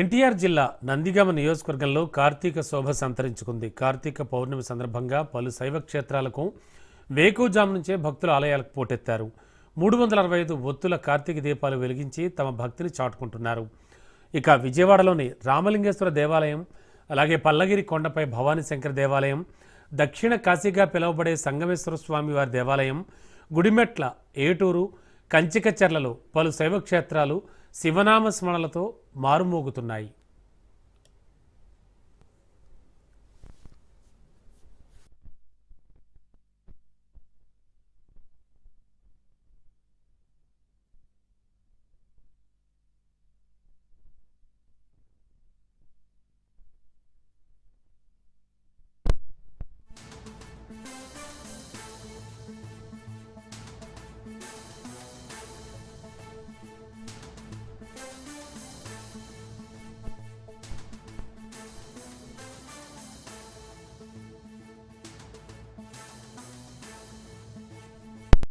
ఎన్టీఆర్ జిల్లా నందిగామ నియోజకవర్గంలో కార్తీక శోభ సంతరించుకుంది. కార్తీక పౌర్ణమి సందర్భంగా పలు శైవ క్షేత్రాలకు వేకువజాము నుంచే భక్తులు ఆలయాలకు పోటెత్తారు. 365 ఒత్తుల కార్తీక దీపాలు వెలిగించి తమ భక్తిని చాటుకుంటున్నారు. ఇక విజయవాడలోని రామలింగేశ్వర దేవాలయం, అలాగే పల్లగిరి కొండపై భవానీ శంకర దేవాలయం, దక్షిణ కాశీగా పిలువబడే సంగమేశ్వర స్వామి వారి దేవాలయం, గుడిమెట్ల, ఏటూరు, కంచికచెర్లలో పలు శైవ క్షేత్రాలు శివనామ స్మరణలతో మారుమోగుతున్నాయి.